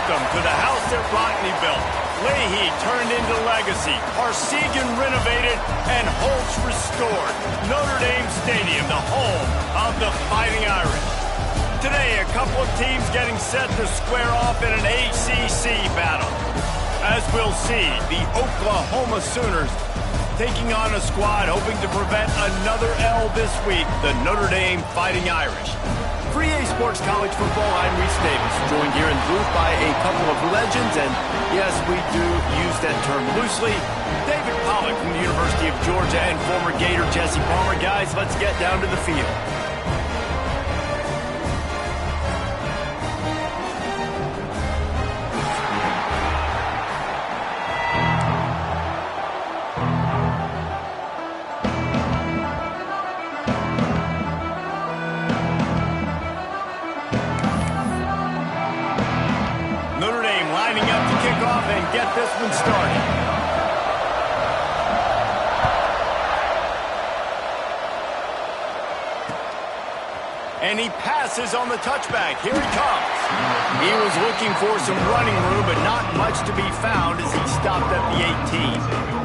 system to the house that Rockney built. Leahy turned into legacy. Parsegan renovated, and Holtz restored. Notre Dame Stadium, the home of the Fighting Irish. Today, a couple of teams getting set to square off in an ACC battle. As we'll see, the Oklahoma Sooners taking on a squad hoping to prevent another L this week, the Notre Dame Fighting Irish. For EA Sports College Football, I'm Reese Davis, joined here in the booth by a couple of legends, and yes, we do use that term loosely. David Pollack from the University of Georgia and former Gator Jesse Palmer. Guys, let's get down to the field. And get this one started. And he passes on the touchback. Here he comes. He was looking for some running room, but not much to be found as he stopped at the 18.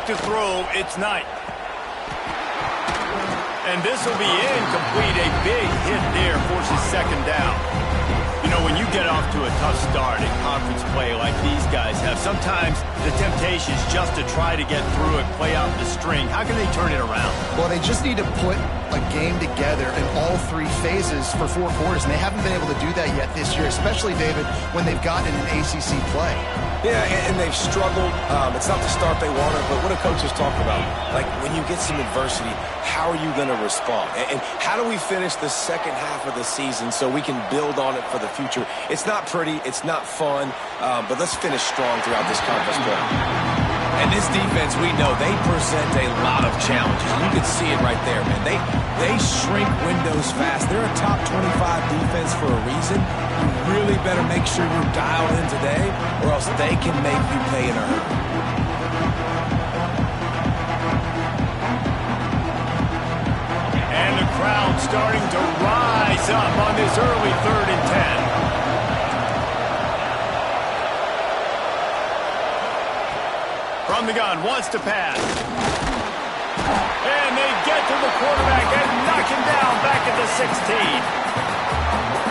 To throw, it's Knight. And this will be incomplete. A big hit there forces second down. You know, when you get off to a tough start in conference play like these guys have, sometimes the temptation is just to try to get through it, play out the string. How can they turn it around? Well, they just need to put a game together in all three phases for 4 quarters, and they haven't been able to do that yet this year, especially, David, when they've gotten an ACC play. Yeah, and they've struggled. It's not the start they wanted, but what do coaches talk about? Like, when you get some adversity, how are you going to respond? And how do we finish the second half of the season so we can build on it for the future? It's not pretty, it's not fun, but let's finish strong throughout this conference play. And this defense, we know, they present a lot of challenges. You can see it right there, man. They shrink windows fast. They're a top 25 defense for a reason. You really better make sure you're dialed in today, or else they can make you pay in a hurry. And the crowd starting to rise up on this early 3rd and 10. From the gun, wants to pass. And they get to the quarterback and knock him down back at the 16.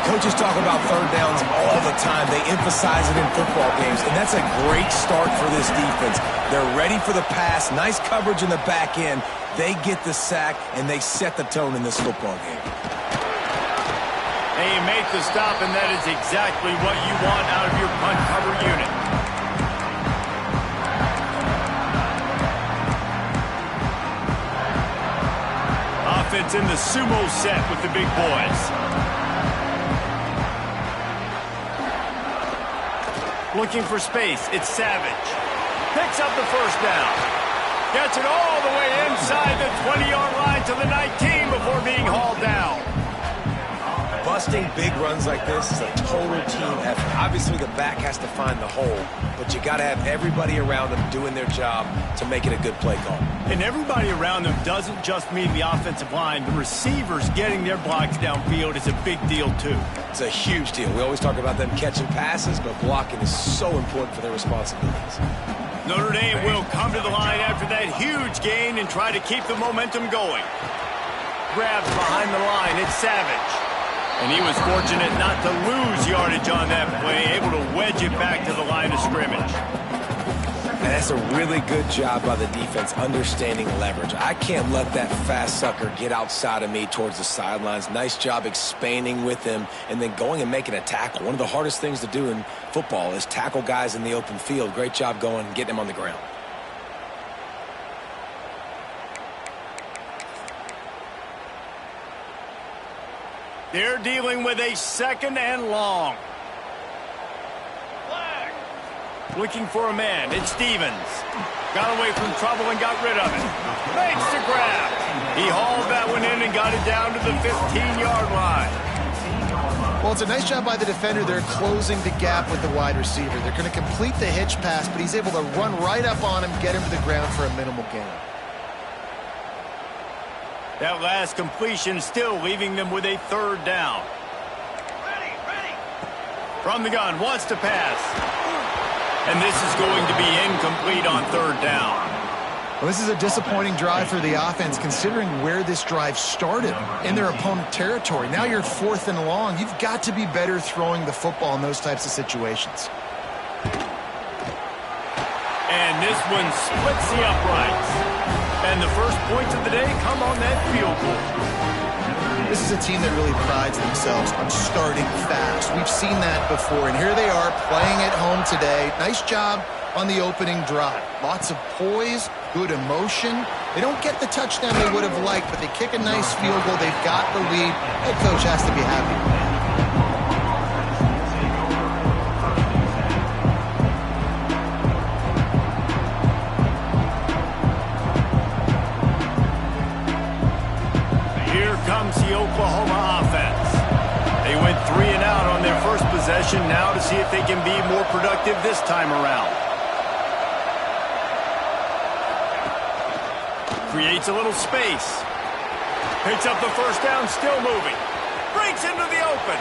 Coaches talk about third downs all the time. They emphasize it in football games, and that's a great start for this defense. They're ready for the pass, nice coverage in the back end. They get the sack, and they set the tone in this football game. And you make the stop, and that is exactly what you want out of your punt cover unit. Offense in the sumo set with the big boys. Looking for space, it's Savage. Picks up the first down. Gets it all the way inside the 20-yard line to the 19 before being hauled down. Busting big runs like this is a total team effort. Obviously, the back has to find the hole, but you got to have everybody around them doing their job to make it a good play call. And everybody around them doesn't just mean the offensive line. The receivers getting their blocks downfield is a big deal, too. It's a huge deal. We always talk about them catching passes, but blocking is so important for their responsibilities. Notre Dame will come to the line after that huge gain and try to keep the momentum going. Grabs behind the line, it's Savage. And he was fortunate not to lose yardage on that play, able to wedge it back to the line of scrimmage. And that's a really good job by the defense, understanding leverage. I can't let that fast sucker get outside of me towards the sidelines. Nice job expanding with him and then going and making a tackle. One of the hardest things to do in football is tackle guys in the open field. Great job going and getting him on the ground. They're dealing with a 2nd and long. Looking for a man. It's Stevens. Got away from trouble and got rid of it. Makes the grab. He hauled that one in and got it down to the 15-yard line. Well, it's a nice job by the defender. They're closing the gap with the wide receiver. They're going to complete the hitch pass, but he's able to run right up on him, get him to the ground for a minimal gain. That last completion still leaving them with a third down. From the gun, wants to pass. And this is going to be incomplete on third down. Well, this is a disappointing drive for the offense, considering where this drive started in their opponent territory. Now you're 4th and long. You've got to be better throwing the football in those types of situations. And this one splits the uprights. And the first points of the day come on that field goal. This is a team that really prides themselves on starting fast. We've seen that before, and here they are playing at home today. Nice job on the opening drive. Lots of poise, good emotion. They don't get the touchdown they would have liked, but they kick a nice field goal. They've got the lead. Head coach has to be happy. Comes the Oklahoma offense. They went 3 and out on their first possession, now to see if they can be more productive this time around. Creates a little space. Picks up the first down, still moving. Breaks into the open.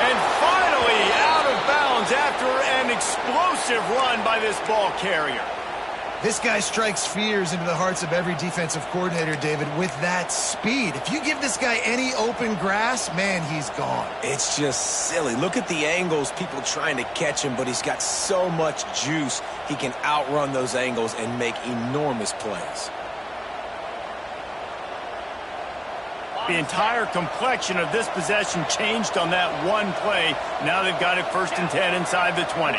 And finally out of bounds after an explosive run by this ball carrier. This guy strikes fears into the hearts of every defensive coordinator, David, with that speed. If you give this guy any open grass, man, he's gone. It's just silly. Look at the angles, people trying to catch him, but he's got so much juice. He can outrun those angles and make enormous plays. The entire complexion of this possession changed on that one play. Now they've got it 1st and 10 inside the 20.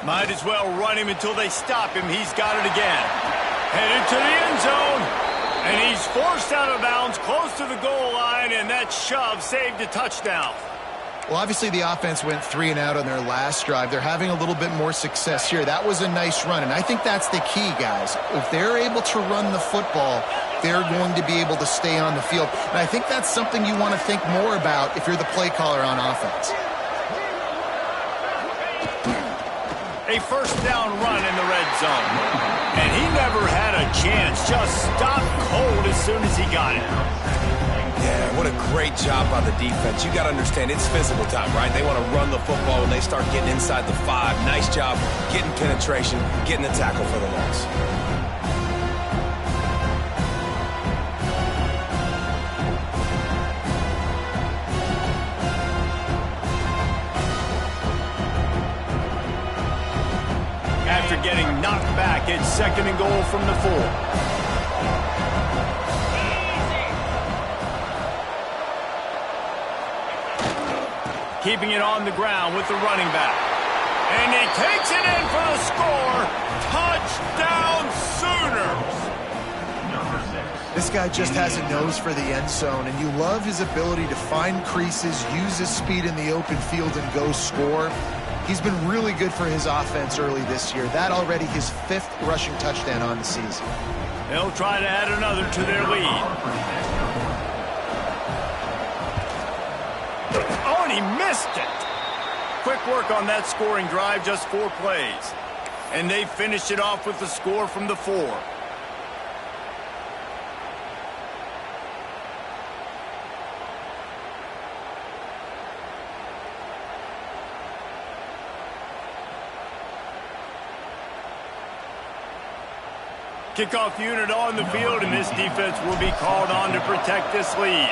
Might as well run him until they stop him. He's got it again. Headed to the end zone. And he's forced out of bounds close to the goal line, and that shove saved a touchdown. Well, obviously the offense went 3 and out on their last drive. They're having a little bit more success here. That was a nice run, and I think that's the key, guys. If they're able to run the football, they're going to be able to stay on the field. And I think that's something you want to think more about if you're the play caller on offense. A first down run in the red zone. And he never had a chance. Just stopped cold as soon as he got it. Yeah, what a great job by the defense. You got to understand, it's physical time, right? They want to run the football when they start getting inside the 5. Nice job getting penetration, getting the tackle for the loss. After getting knocked back, it's 2nd and goal from the 4. Keeping it on the ground with the running back. And he takes it in for the score. Touchdown Sooners! This guy just has a nose for the end zone, and you love his ability to find creases, use his speed in the open field, and go score. He's been really good for his offense early this year. That already his 5th rushing touchdown on the season. They'll try to add another to their lead. Oh, and he missed it. Quick work on that scoring drive, just 4 plays. And they finished it off with the score from the 4. Kickoff unit on the field, and this defense will be called on to protect this lead.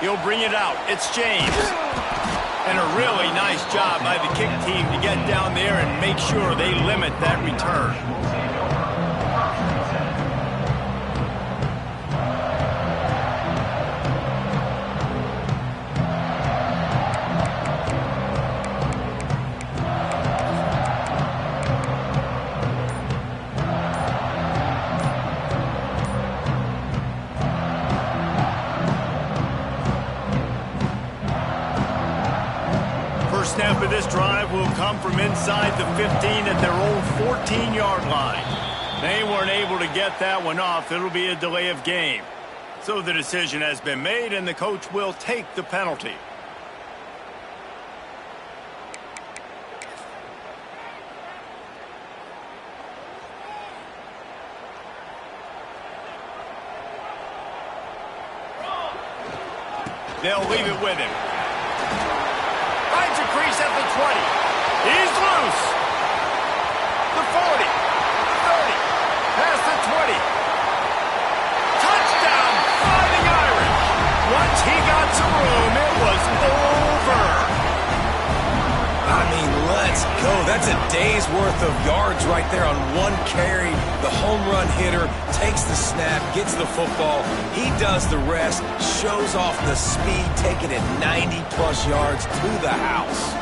He'll bring it out. It's James. And a really nice job by the kick team to get down there and make sure they limit that return. this drive will come from inside the 15 at their own 14-yard line. They weren't able to get that one off. It'll be a delay of game. So the decision has been made, and the coach will take the penalty. They'll leave it with him. Finds a crease at the 20. He's loose. The 40. The 30. Past the 20. Touchdown, Fighting Irish. Once he got some room, it was over. I mean, let's go. That's a day's worth of yards right there on one carry. The home run hitter takes the snap, gets the football. He does the rest, shows off the speed, taking it 90-plus yards to the house.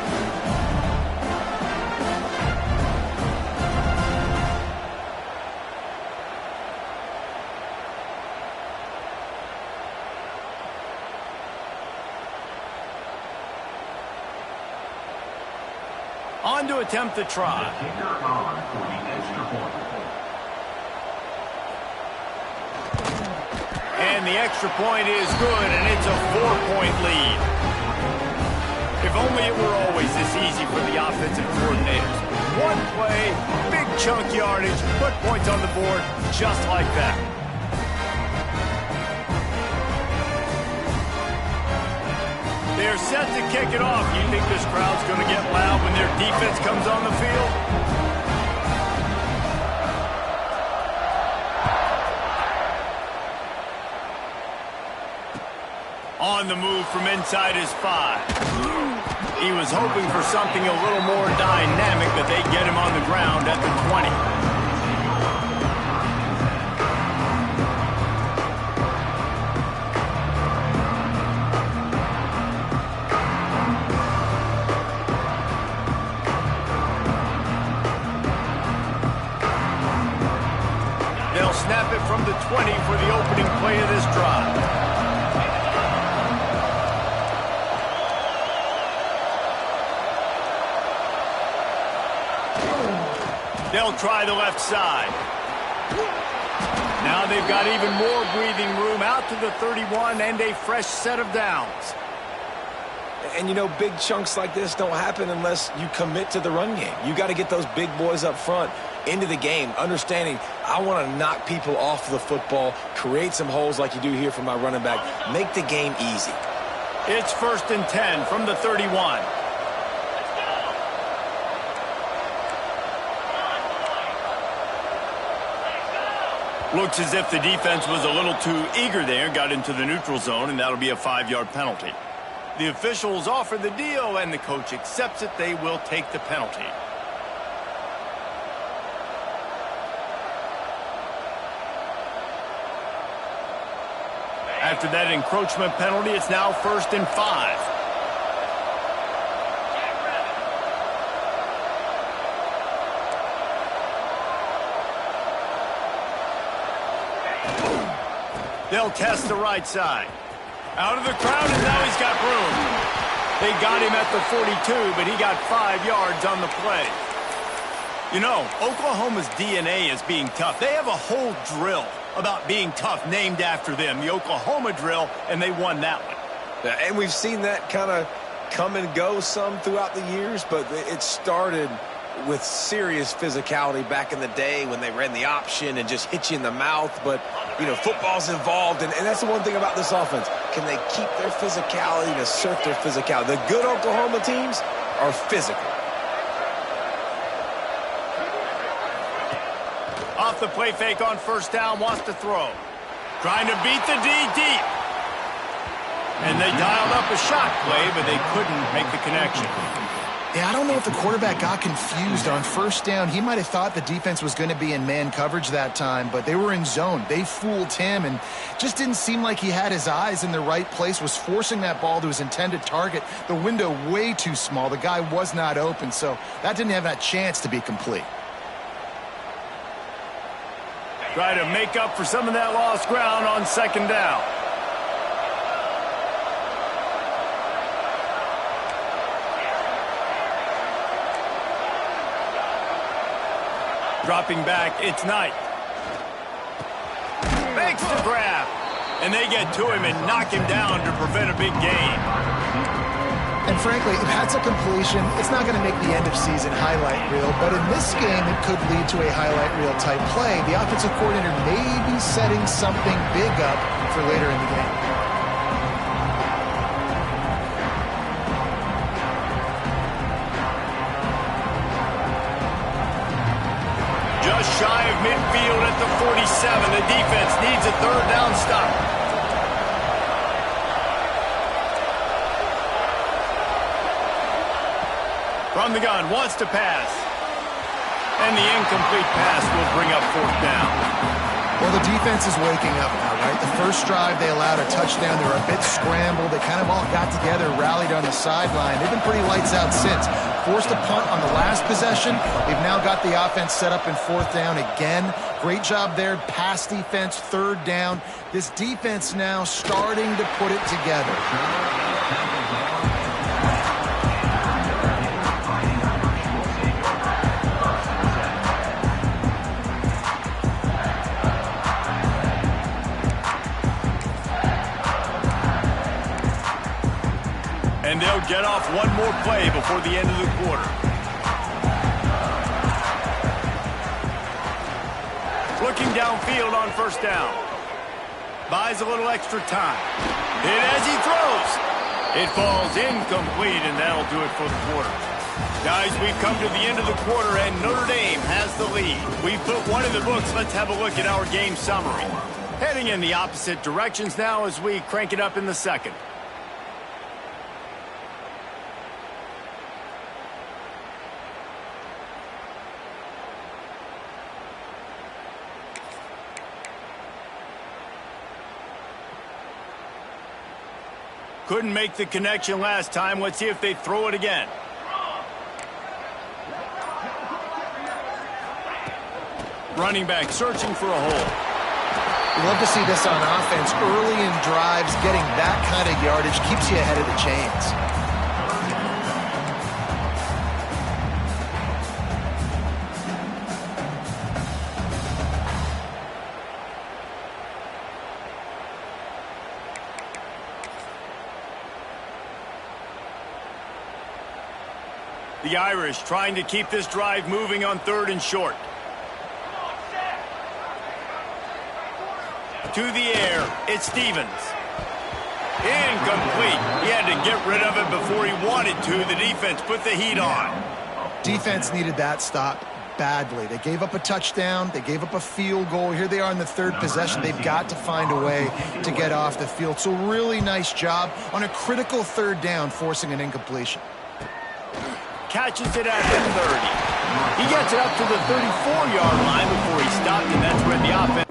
On to attempt the try. And the extra point is good, and it's a 4-point lead. If only it were always this easy for the offensive coordinators. One play, big chunk yardage, put points on the board just like that. They're set to kick it off. You think this crowd's going to get loud when their defense comes on the field? On the move from inside his 5. He was hoping for something a little more dynamic, but they get him on the ground at the 20. Snap it from the 20 for the opening play of this drive. They'll try the left side. Now they've got even more breathing room out to the 31 and a fresh set of downs. And, you know, big chunks like this don't happen unless you commit to the run game. You got to get those big boys up front into the game, understanding I want to knock people off the football, create some holes like you do here for my running back, make the game easy. It's 1st and 10 from the 31. Looks as if the defense was a little too eager there, got into the neutral zone, and that'll be a 5-yard penalty. The officials offer the deal, and the coach accepts it. They will take the penalty. After that encroachment penalty, it's now 1st and 5. They'll test the right side. Out of the crowd, and now he's got room. They got him at the 42, but he got 5 yards on the play. You know, Oklahoma's DNA is being tough. They have a whole drill about being tough named after them, the Oklahoma drill, and they won that one. And we've seen that kind of come and go some throughout the years, but it started with serious physicality back in the day when they ran the option and just hit you in the mouth. But, you know, football's involved, and that's the one thing about this offense. Can they keep their physicality and assert their physicality? The good Oklahoma teams are physical. Off the play fake on 1st down, wants to throw. Trying to beat the D deep. And they dialed up a shot play, but they couldn't make the connection. Yeah, I don't know if the quarterback got confused on 1st down. He might have thought the defense was going to be in man coverage that time, but they were in zone. They fooled him and just didn't seem like he had his eyes in the right place, was forcing that ball to his intended target. The window way too small. The guy was not open, so that didn't have that chance to be complete. Try to make up for some of that lost ground on 2nd down. Dropping back, it's Knight. Makes the grab. And they get to him and knock him down to prevent a big gain. And frankly, if that's a completion, it's not going to make the end-of-season highlight reel. But in this game, it could lead to a highlight reel type play. The offensive coordinator may be setting something big up for later in the game. Just shy of midfield at the 47. The defense needs a third down stop. From the gun, wants to pass. And the incomplete pass will bring up fourth down. Well, the defense is waking up now, right? The first drive, they allowed a touchdown. They were a bit scrambled. They kind of all got together, rallied on the sideline. They've been pretty lights out since. Forced a punt on the last possession. They've now got the offense set up in fourth down again. Great job there. Pass defense, third down. This defense now starting to put it together. And they'll get off one more play before the end of the quarter. Looking downfield on first down. Buys a little extra time. Hit as he throws. It falls incomplete, and that'll do it for the quarter. Guys, we've come to the end of the quarter, and Notre Dame has the lead. We've put one in the books. Let's have a look at our game summary. Heading in the opposite directions now as we crank it up in the second. Couldn't make the connection last time. Let's see if they throw it again. Running back searching for a hole. We love to see this on offense. Early in drives, getting that kind of yardage keeps you ahead of the chains. The Irish trying to keep this drive moving on third and short. To the air, it's Stevens. Incomplete. He had to get rid of it before he wanted to. The defense put the heat on. Defense needed that stop badly. They gave up a touchdown. They gave up a field goal. Here they are in the third possession. They've got to find a way to get off the field. So really nice job on a critical third down, forcing an incompletion. Catches it at the 30. He gets it up to the 34-yard line before he stopped, and that's where the offense...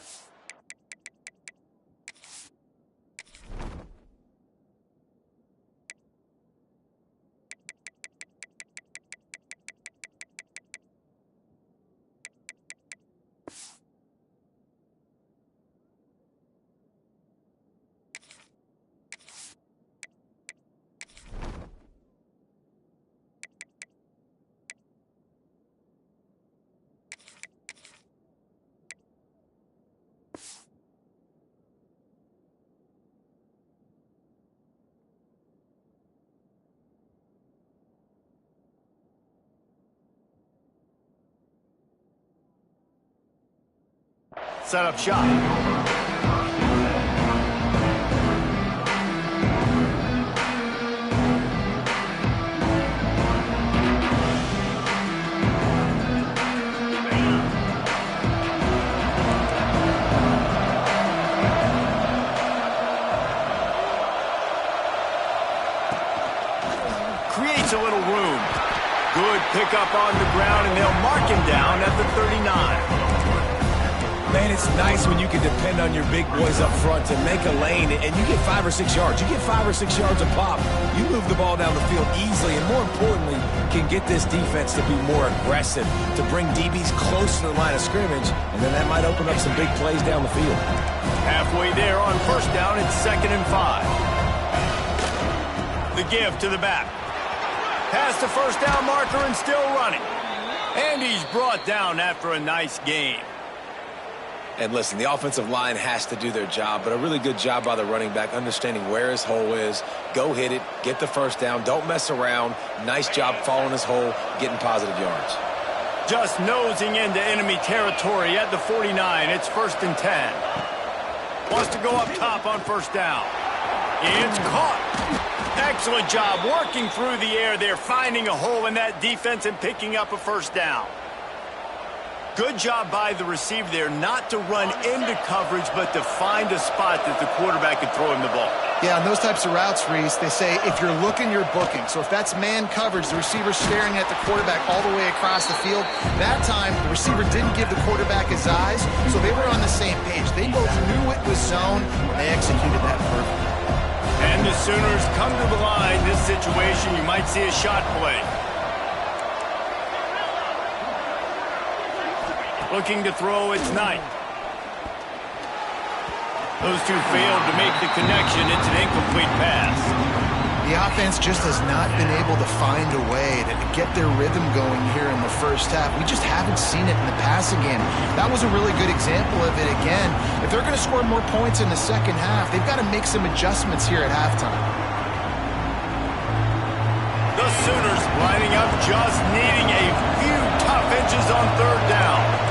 Set up shot. Creates a little room. Good pickup on the ground, and they'll mark him down at the 39. Man, it's nice when you can depend on your big boys up front to make a lane, and you get 5 or 6 yards. You get 5 or 6 yards a pop. You move the ball down the field easily, and more importantly, can get this defense to be more aggressive, to bring DBs close to the line of scrimmage, and then that might open up some big plays down the field. Halfway there on first down, it's 2nd and 5. The give to the back. Past the first down marker and still running. And he's brought down after a nice game. And listen, the offensive line has to do their job, but a really good job by the running back, understanding where his hole is. Go hit it, get the first down, don't mess around. Nice job following his hole, getting positive yards. Just nosing into enemy territory at the 49. It's 1st and 10. Wants to go up top on first down. It's caught. Excellent job working through the air there, finding a hole in that defense and picking up a first down. Good job by the receiver there not to run into coverage, but to find a spot that the quarterback could throw him the ball. Yeah, on those types of routes, Reese, they say if you're looking, you're booking. So if that's man coverage, the receiver's staring at the quarterback all the way across the field. That time, the receiver didn't give the quarterback his eyes, so they were on the same page. They both knew it was zone, and they executed that perfectly. And the Sooners come to the line. This situation, you might see a shot play. Looking to throw, it's Knight. Those two failed to make the connection. It's an incomplete pass. The offense just has not been able to find a way to get their rhythm going here in the first half. We just haven't seen it in the passing game. That was a really good example of it again. If they're going to score more points in the second half, they've got to make some adjustments here at halftime. The Sooners lining up, just needing a few tough inches on third down.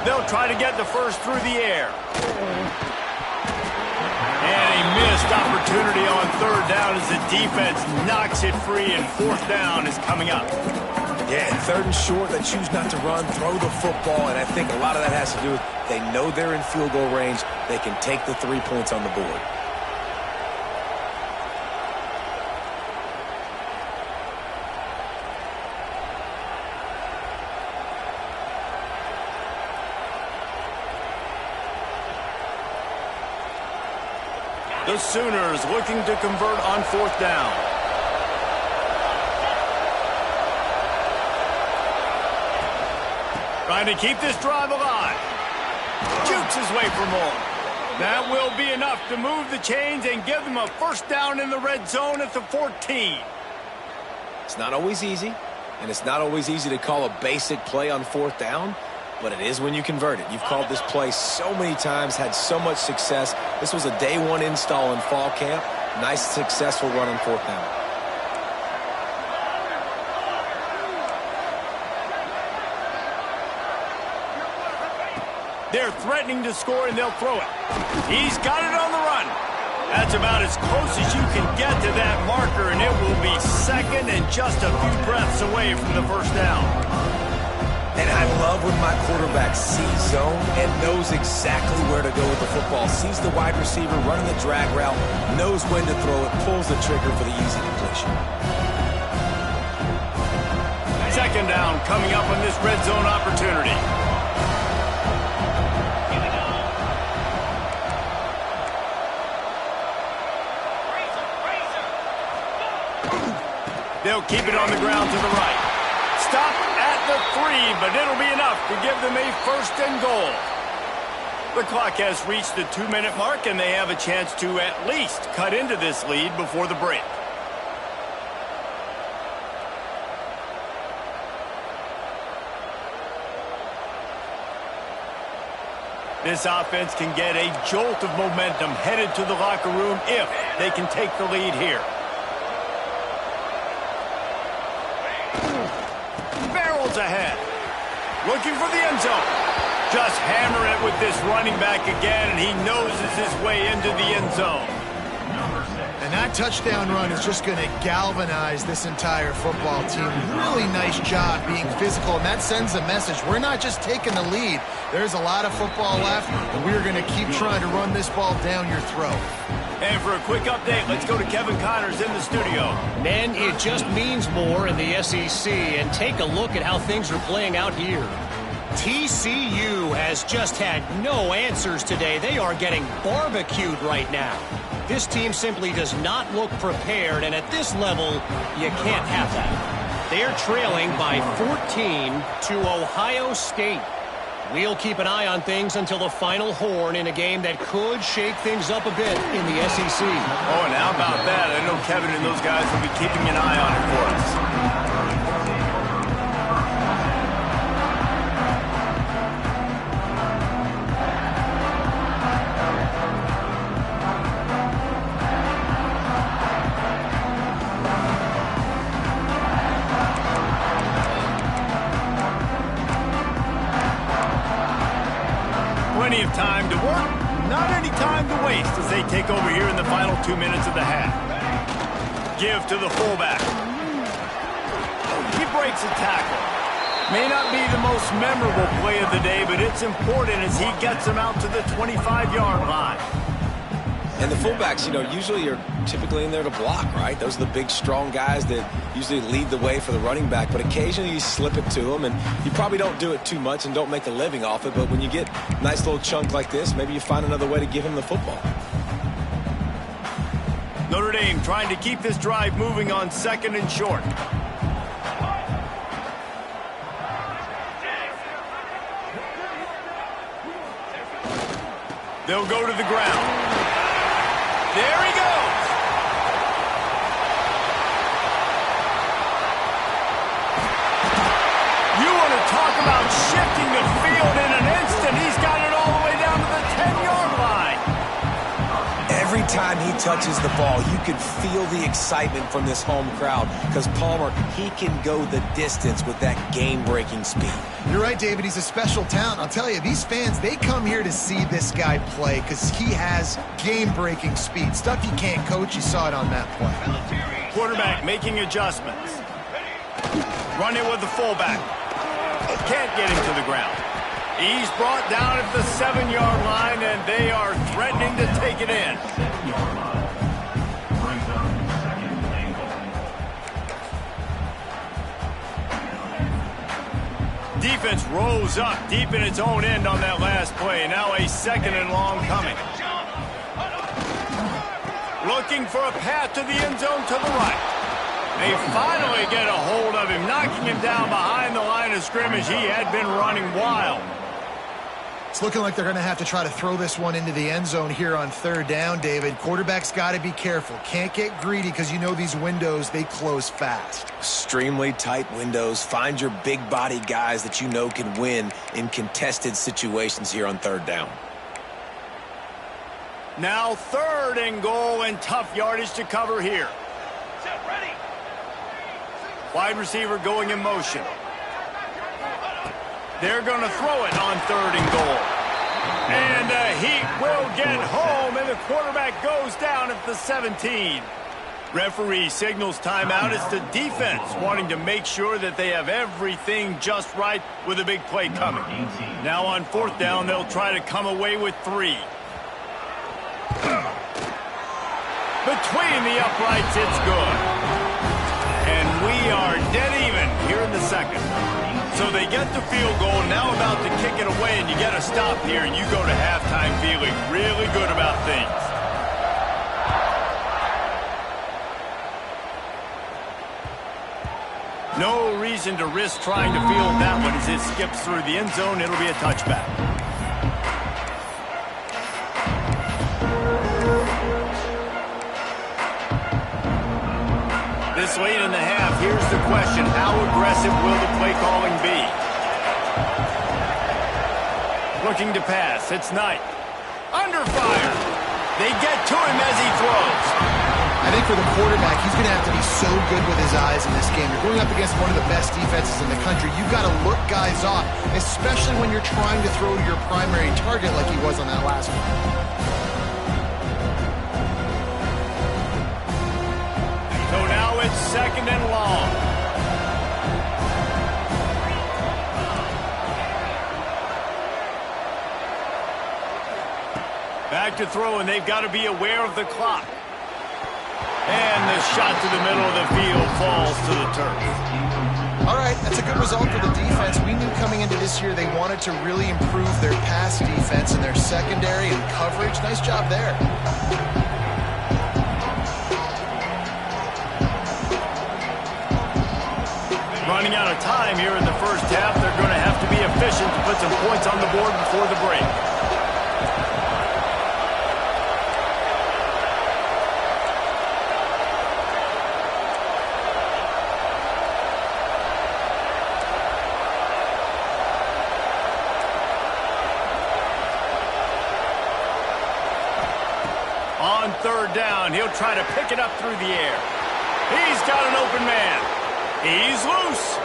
They'll try to get the first through the air. And a missed opportunity on third down as the defense knocks it free, and fourth down is coming up. Yeah, and 3rd and short, they choose not to run, throw the football, and I think a lot of that has to do with they know they're in field goal range. They can take the 3 points on the board. The Sooners looking to convert on fourth down. Trying to keep this drive alive. Jukes his way for more. That will be enough to move the chains and give them a first down in the red zone at the 14. It's not always easy, and it's not always easy to call a basic play on fourth down, but it is when you convert it. You've called this play so many times, had so much success. This was a day 1 install in fall camp. Nice, successful run on fourth down. They're threatening to score, and they'll throw it. He's got it on the run. That's about as close as you can get to that marker, and it will be second and just a few breaths away from the first down. And I love when my quarterback sees zone and knows exactly where to go with the football. Sees the wide receiver running the drag route, knows when to throw it, pulls the trigger for the easy completion. Second down coming up on this red zone opportunity. They'll keep it on the ground to the right. Stop at the 3, but it'll be enough to give them a first and goal. The clock has reached the 2-minute mark, and they have a chance to at least cut into this lead before the break. This offense can get a jolt of momentum headed to the locker room if they can take the lead here. Barrels ahead. Looking for the end zone. Just hammer it with this running back again, and he noses his way into the end zone. And that touchdown run is just going to galvanize this entire football team. Really nice job being physical, and that sends a message. We're not just taking the lead. There's a lot of football left, and we're going to keep trying to run this ball down your throat. And for a quick update, let's go to Kevin Connors in the studio. Man, it just means more in the SEC, and take a look at how things are playing out here. TCU has just had no answers today. They are getting barbecued right now. This team simply does not look prepared, and at this level, you can't have that. They are trailing by 14 to Ohio State. We'll keep an eye on things until the final horn in a game that could shake things up a bit in the SEC. Oh, and how about that? I know Kevin and those guys will be keeping an eye on it for us. Plenty of time to work, not any time to waste as they take over here in the final 2 minutes of the half. Give to the fullback. He breaks a tackle. May not be the most memorable play of the day, but it's important as he gets them out to the 25-yard line. And the fullbacks, usually you're typically in there to block, right? Those are the big, strong guys that usually lead the way for the running back. But occasionally you slip it to them, and you probably don't do it too much and don't make a living off it. But when you get a nice little chunk like this, maybe you find another way to give him the football. Notre Dame trying to keep this drive moving on 2nd and short. They'll go to the ground. There he goes. You want to talk about shifting the field in an instant. He's got it all the way down to the 10-yard line. Every time he touches the ball, you can feel the excitement from this home crowd because Palmer, he can go the distance with that game-breaking speed. You're right, David. He's a special talent. I'll tell you, these fans, they come here to see this guy play because he has game-breaking speed. Stuff you can't coach. You saw it on that play. Quarterback making adjustments. Run it with the fullback. Can't get him to the ground. He's brought down at the 7-yard line, and they are threatening to take it in. Defense rose up deep in its own end on that last play. Now a 2nd and long coming. Looking for a path to the end zone to the right. They finally get a hold of him, knocking him down behind the line of scrimmage. He had been running wild. It's looking like they're going to have to try to throw this one into the end zone here on 3rd down, David. Quarterback's got to be careful. Can't get greedy because you know these windows, they close fast. Extremely tight windows. Find your big body guys that you know can win in contested situations here on 3rd down. Now 3rd and goal and tough yardage to cover here. Wide receiver going in motion. They're going to throw it on 3rd and goal. And he will get home, and the quarterback goes down at the 17. Referee signals timeout. It's the defense wanting to make sure that they have everything just right with a big play coming. Now on 4th down, they'll try to come away with 3. Between the uprights, it's good. And we are dead even here in the 2nd. So they get the field goal, now about to kick it away, and you get a stop here, and you go to halftime feeling really good about things. No reason to risk trying to field that one as it skips through the end zone. It'll be a touchback. This late in the half, here's the question. How aggressive will the play calling be? Looking to pass. It's Knight. Under fire. They get to him as he throws. I think for the quarterback, he's going to have to be so good with his eyes in this game. You're going up against one of the best defenses in the country. You've got to look guys off, especially when you're trying to throw to your primary target like he was on that last one. So now it's 2nd and long. Back to throw, and they've got to be aware of the clock. And the shot to the middle of the field falls to the turf. All right, that's a good result for the defense. We knew coming into this year, they wanted to really improve their pass defense and their secondary and coverage. Nice job there. Running out of time here in the first half. They're going to have to be efficient to put some points on the board before the break. On third down, he'll try to pick it up through the air. He's got an open man. He's loose.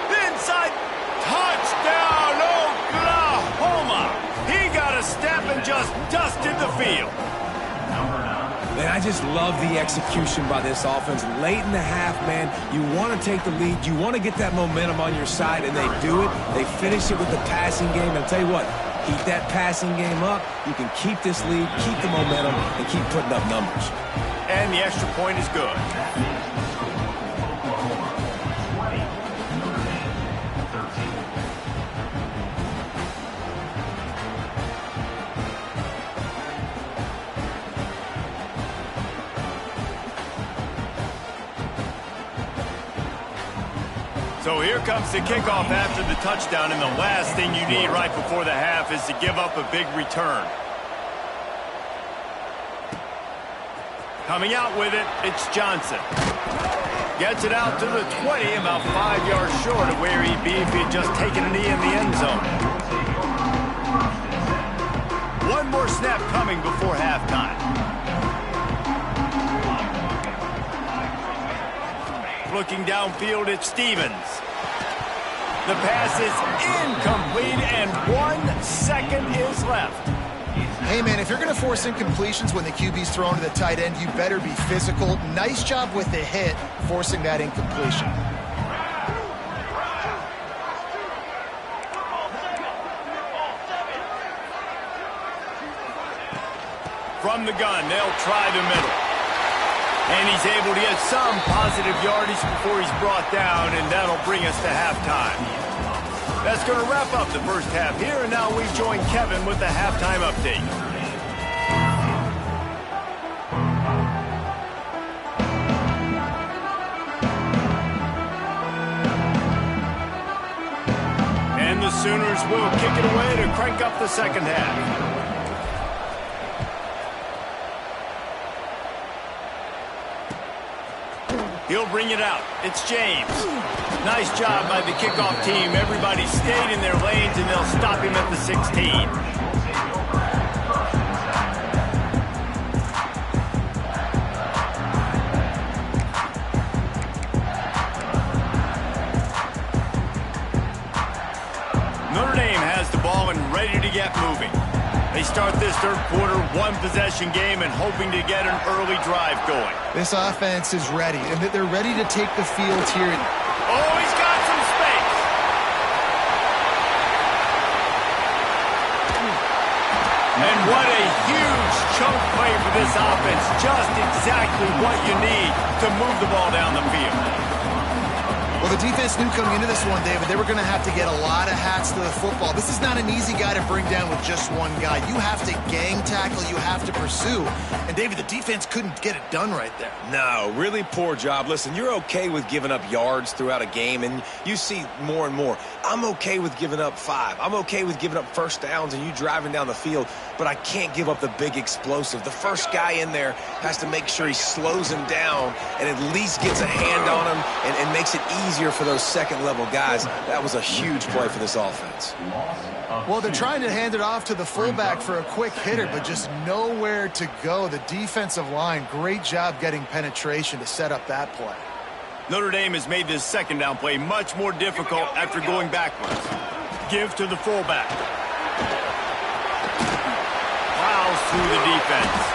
Inside. Touchdown, Oklahoma. He got a step and just dusted the field. Man, I just love the execution by this offense. Late in the half, man, you want to take the lead. You want to get that momentum on your side, and they do it. They finish it with the passing game. And I'll tell you what, keep that passing game up. You can keep this lead, keep the momentum, and keep putting up numbers. And the extra point is good. So here comes the kickoff after the touchdown, and the last thing you need right before the half is to give up a big return. Coming out with it, it's Johnson. Gets it out to the 20, about 5 yards short of where he'd be if he had just taken a knee in the end zone. One more snap coming before halftime. Looking downfield at Stevens. The pass is incomplete, and 1 second is left. Hey, man, if you're going to force incompletions when the QB's thrown to the tight end, you better be physical. Nice job with the hit, forcing that incompletion. From the gun, they'll try the middle. And he's able to get some positive yardage before he's brought down, and that'll bring us to halftime. That's going to wrap up the first half here, and now we join Kevin with the halftime update. And the Sooners will kick it away to crank up the second half. He'll bring it out. It's James. Nice job by the kickoff team. Everybody stayed in their lanes, and they'll stop him at the 16. Notre Dame has the ball and ready to get moving. They start this third quarter, one-possession game, and hoping to get an early drive going. This offense is ready, and they're ready to take the field here. Oh, he's got some space. And what a huge chunk play for this offense. Just exactly what you need to move the ball down the field. Well, the defense knew coming into this one, David, they were going to have to get a lot of hats to the football. This is not an easy guy to bring down with just one guy. You have to gang tackle, you have to pursue. And, David, the defense couldn't get it done right there. No, really poor job. Listen, you're okay with giving up yards throughout a game, and you see more and more. I'm okay with giving up 5. I'm okay with giving up first downs and you driving down the field, but I can't give up the big explosive. The first guy in there has to make sure he slows him down and at least gets a hand on him and makes it easier for those second-level guys. That was a huge play for this offense. Well, they're trying to hand it off to the fullback for a quick hitter, but just nowhere to go. The defensive line, great job getting penetration to set up that play. Notre Dame has made this second down play much more difficult after going backwards. Give to the fullback. Plows through the defense.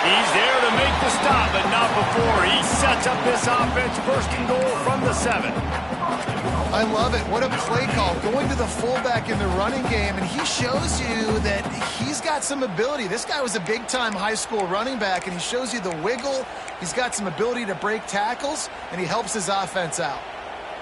He's there to make the stop, but not before. He sets up this offense first and goal from the 7. I love it. What a play call. Going to the fullback in the running game, and he shows you that he's got some ability. This guy was a big-time high school running back, and he shows you the wiggle. He's got some ability to break tackles, and he helps his offense out.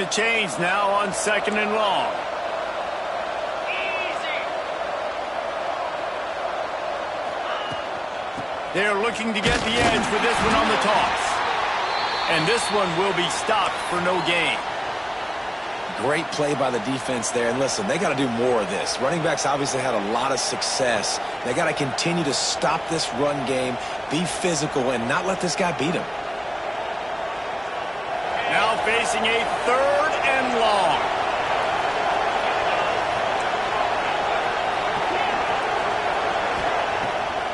the chains now on 2nd and long. They're looking to get the edge with this one on the toss. And this one will be stopped for no gain. Great play by the defense there. And listen, they got to do more of this. Running backs obviously had a lot of success. They got to continue to stop this run game, be physical, and not let this guy beat him. Now facing a 3rd and long.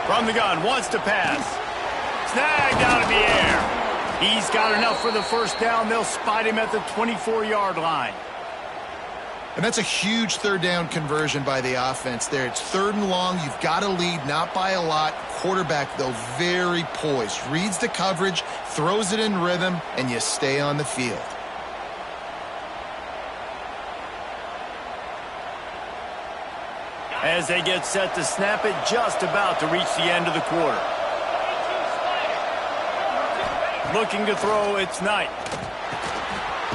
From the gun, wants to pass. Snagged out of the air. He's got enough for the first down. They'll spot him at the 24-yard line. And that's a huge 3rd down conversion by the offense there. It's 3rd and long. You've got to lead, not by a lot. Quarterback, though, very poised. Reads the coverage, throws it in rhythm, and you stay on the field. As they get set to snap it, just about to reach the end of the quarter. Looking to throw, it's Knight.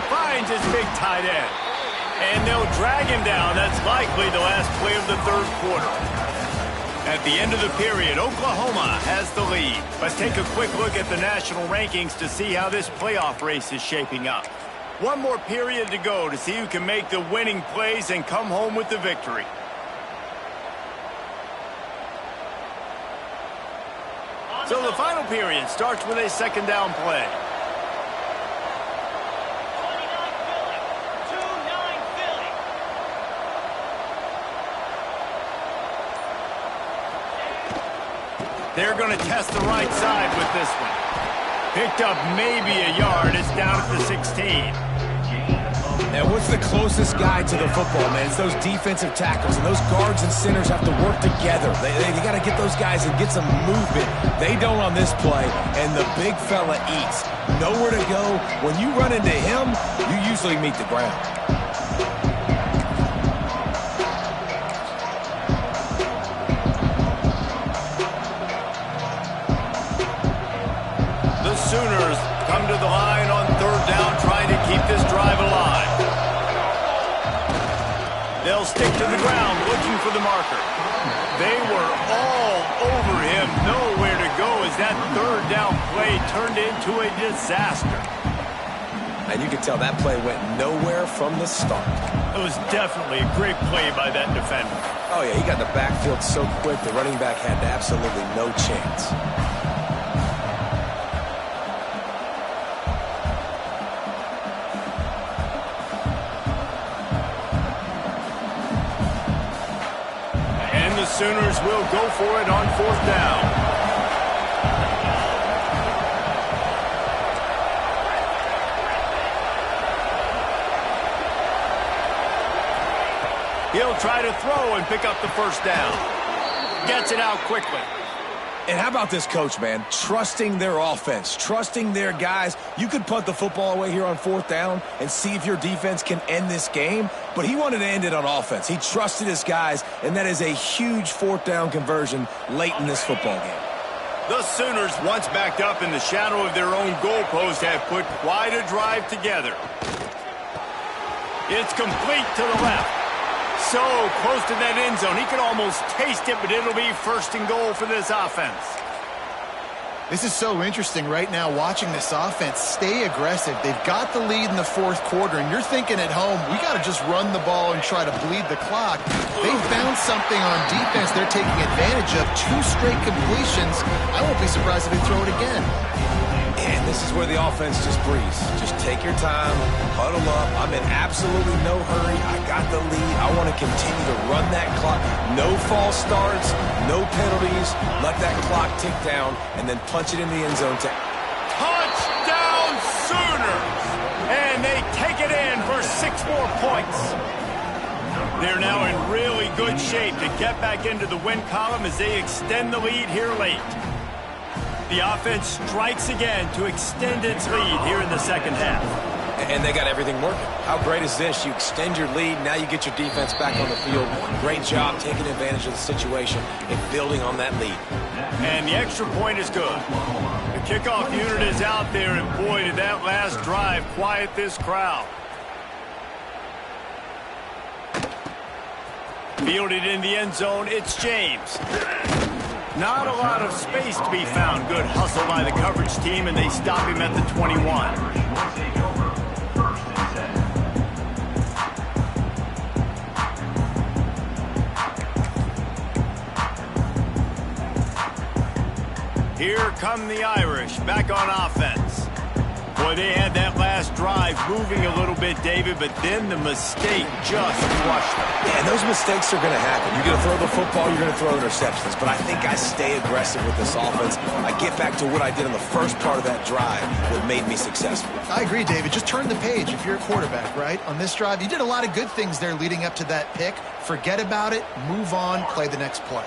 Finds his big tight end. And they'll drag him down. That's likely the last play of the 3rd quarter. At the end of the period, Oklahoma has the lead. Let's take a quick look at the national rankings to see how this playoff race is shaping up. One more period to go to see who can make the winning plays and come home with the victory. So the final period starts with a 2nd down play. They're going to test the right side with this one. Picked up maybe a yard. It's down at the 16. And what's the closest guy to the football, man? It's those defensive tackles, and those guards and centers have to work together. They got to get those guys and get some movement. They don't on this play, and the big fella eats. Nowhere to go. When you run into him, you usually meet the ground. The Sooners come to the line on 3rd down, trying to keep this drive alive. They'll stick to the ground, looking for the marker. They were all over him, nowhere to go as that 3rd down play turned into a disaster. And you can tell that play went nowhere from the start. It was definitely a great play by that defender. Oh, yeah, he got in the backfield so quick, the running back had absolutely no chance. The Sooners will go for it on 4th down. He'll try to throw and pick up the first down. Gets it out quickly. And how about this coach, man? Trusting their offense, trusting their guys. You could punt the football away here on 4th down and see if your defense can end this game, but he wanted to end it on offense. He trusted his guys, and that is a huge 4th down conversion late in this football game. The Sooners, once backed up in the shadow of their own goalpost, have put quite a drive together. It's complete to the left. So close to that end zone. He could almost taste it, but it'll be 1st and goal for this offense. This is so interesting right now watching this offense stay aggressive. They've got the lead in the 4th quarter, and you're thinking at home, we got to just run the ball and try to bleed the clock. They found something on defense they're taking advantage of. 2 straight completions. I won't be surprised if they throw it again. And this is where the offense just breathes. Just take your time, huddle up. I'm in absolutely no hurry. I got the lead. I want to continue to run that clock. No false starts, no penalties. Let that clock tick down, and then punch it in the end zone. Touchdown Sooners! And they take it in for 6 more points. They're now in really good shape to get back into the win column as they extend the lead here late. The offense strikes again to extend its lead here in the 2nd half. And they got everything working. How great is this? You extend your lead, now you get your defense back on the field. Great job taking advantage of the situation and building on that lead. And the extra point is good. The kickoff unit is out there, and boy, did that last drive quiet this crowd. Fielded in the end zone, it's James. Not a lot of space to be found. Good hustle by the coverage team, and they stop him at the 21. Here come the Irish, back on offense. Boy, they had that last drive moving a little bit, David, but then the mistake just crushed them. Yeah, and those mistakes are going to happen. You're going to throw the football, you're going to throw interceptions, but I think I stay aggressive with this offense. I get back to what I did in the first part of that drive that made me successful. I agree, David. Just turn the page if you're a quarterback, right? On this drive, you did a lot of good things there leading up to that pick. Forget about it, move on, play the next play.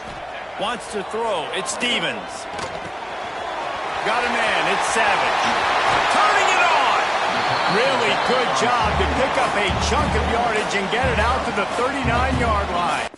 Wants to throw. It's Stevens. Got a man. It's Savage. Turning it on. Really good job to pick up a chunk of yardage and get it out to the 39-yard line.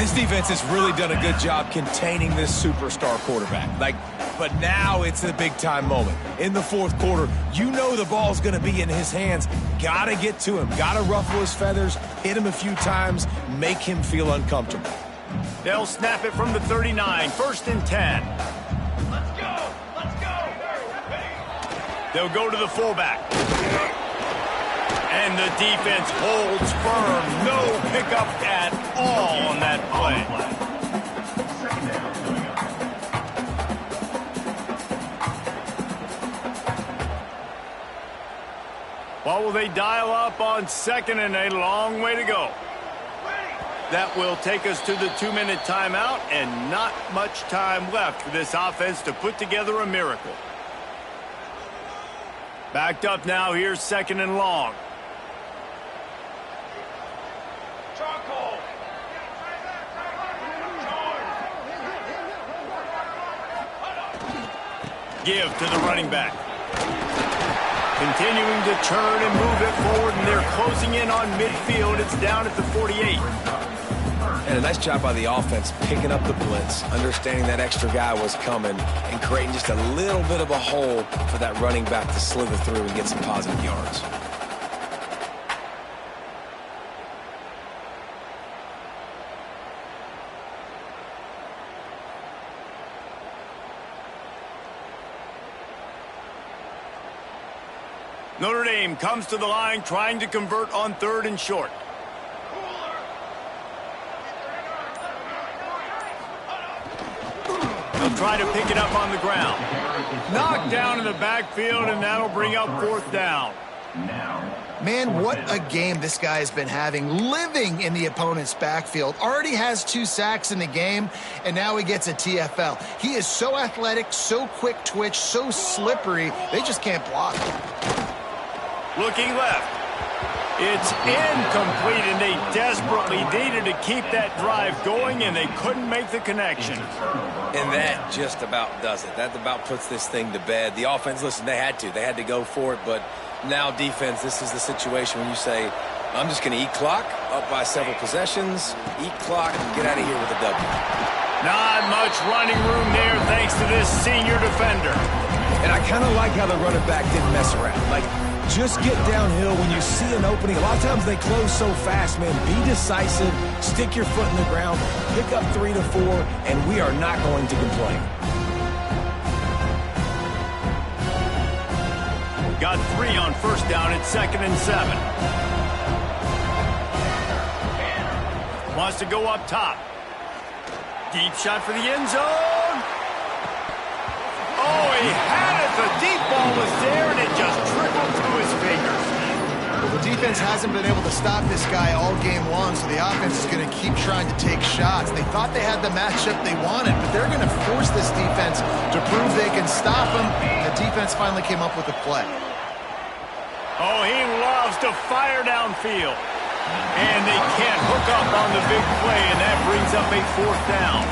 This defense has really done a good job containing this superstar quarterback. But now it's a big-time moment. In the fourth quarter, you know the ball's going to be in his hands. Got to get to him. Got to ruffle his feathers, hit him a few times, make him feel uncomfortable. They'll snap it from the 39, 1st and 10. Let's go! Let's go! They'll go to the fullback. And the defense holds firm. No pickup at all on that play. What will they dial up on 2nd and a long way to go? That will take us to the 2-minute timeout, and not much time left for this offense to put together a miracle. Backed up now, here's 2nd and long. Give to the running back. Continuing to turn and move it forward, and they're closing in on midfield. It's down at the 48. And a nice job by the offense picking up the blitz, understanding that extra guy was coming, and creating just a little bit of a hole for that running back to slither through and get some positive yards. Notre Dame comes to the line trying to convert on 3rd and short. They'll try to pick it up on the ground. Knocked down in the backfield, and that'll bring up 4th down. Man, what a game this guy has been having, living in the opponent's backfield. Already has 2 sacks in the game, and now he gets a TFL. He is so athletic, so quick twitch, so slippery, they just can't block him. Looking left. It's incomplete, and they desperately needed to keep that drive going, and they couldn't make the connection. And that just about does it. That about puts this thing to bed. The offense, listen, they had to go for it, but now defense, this is the situation when you say, I'm just going to eat clock, up by several possessions, eat clock, and get out of here with a W. Not much running room there thanks to this senior defender. And I kind of like how the running back didn't mess around. Just get downhill when you see an opening. A lot of times they close so fast, man. Be decisive, stick your foot in the ground, pick up 3 to 4, and we are not going to complain. got 3 on first down at 2nd and 7. Wants to go up top. Deep shot for the end zone. Oh, he had it. The deep ball was there, and it just trickled through his fingers. Well, the defense hasn't been able to stop this guy all game long, so the offense is going to keep trying to take shots. They thought they had the matchup they wanted, but they're going to force this defense to prove they can stop him. The defense finally came up with a play. Oh, he loves to fire downfield. And they can't hook up on the big play, and that brings up a 4th down.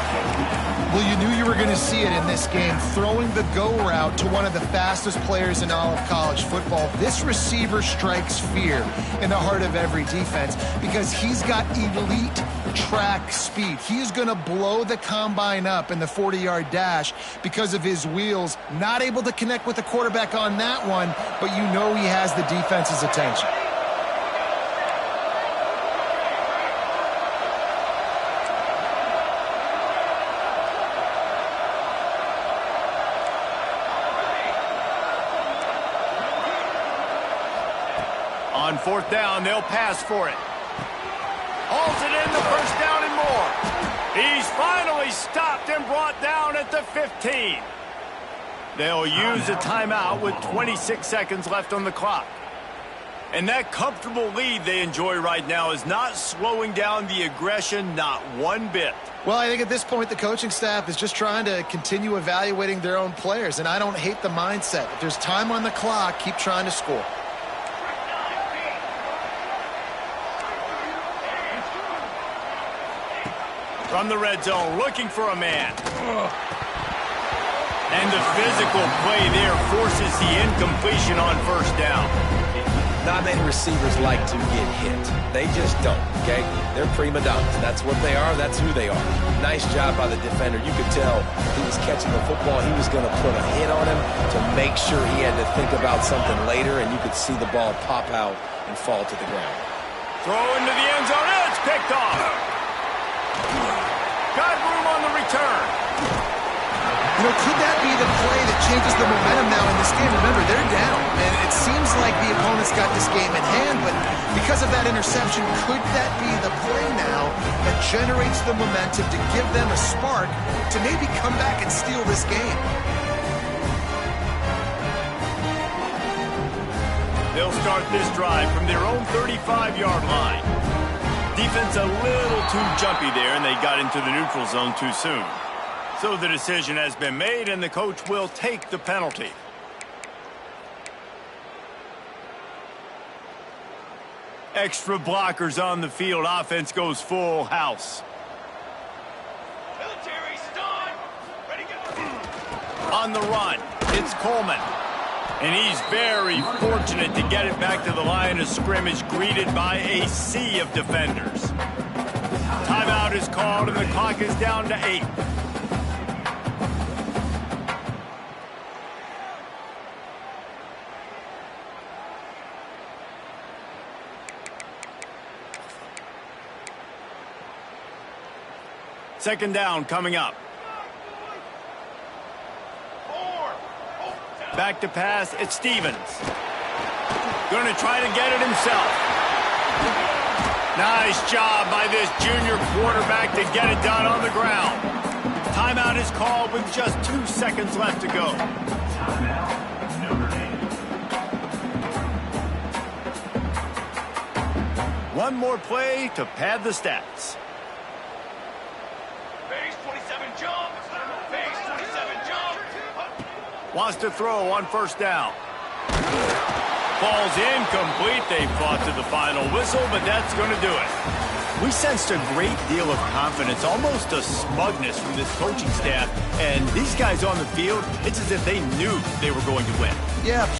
Well, you knew you were going to see it in this game, throwing the go route to one of the fastest players in all of college football. This receiver strikes fear in the heart of every defense because he's got elite track speed. He's going to blow the combine up in the 40-yard dash because of his wheels. Not able to connect with the quarterback on that one, but you know he has the defense's attention. On 4th down, they'll pass for it. Hauls it in, the 1st down and more. He's finally stopped and brought down at the 15. They'll use a timeout with 26 seconds left on the clock. And that comfortable lead they enjoy right now is not slowing down the aggression, not one bit. Well, I think at this point the coaching staff is just trying to continue evaluating their own players, and I don't hate the mindset. If there's time on the clock, keep trying to score. From the red zone, looking for a man. And the physical play there forces the incompletion on 1st down. Not many receivers like to get hit. They just don't, okay? They're prima donnas. That's what they are. That's who they are. Nice job by the defender. You could tell he was catching the football. He was going to put a hit on him to make sure he had to think about something later, and you could see the ball pop out and fall to the ground. Throw into the end zone. It's picked off. Got room on the return. You know, could that be the play that changes the momentum now in this game? Remember, they're down, and it seems like the opponent's got this game in hand, but because of that interception, could that be the play now that generates the momentum to give them a spark to maybe come back and steal this game? They'll start this drive from their own 35-yard line. Defense a little too jumpy there, and they got into the neutral zone too soon. So the decision has been made, and the coach will take the penalty. Extra blockers on the field. Offense goes full house. Military stun. Ready, go. On the run, it's Coleman. And he's very fortunate to get it back to the line of scrimmage, greeted by a sea of defenders. Timeout is called, and the clock is down to 8. Second down coming up. Back to pass, it's Stevens. Going to try to get it himself. Nice job by this junior quarterback to get it done on the ground. Timeout is called with just 2 seconds left to go. One more play to pad the stats. Base 27 jump. Base 27 jump. Wants to throw on first down. Ball's incomplete. They fought to the final whistle, but that's going to do it. We sensed a great deal of confidence, almost a smugness from this coaching staff. And these guys on the field, it's as if they knew they were going to win. Yeah.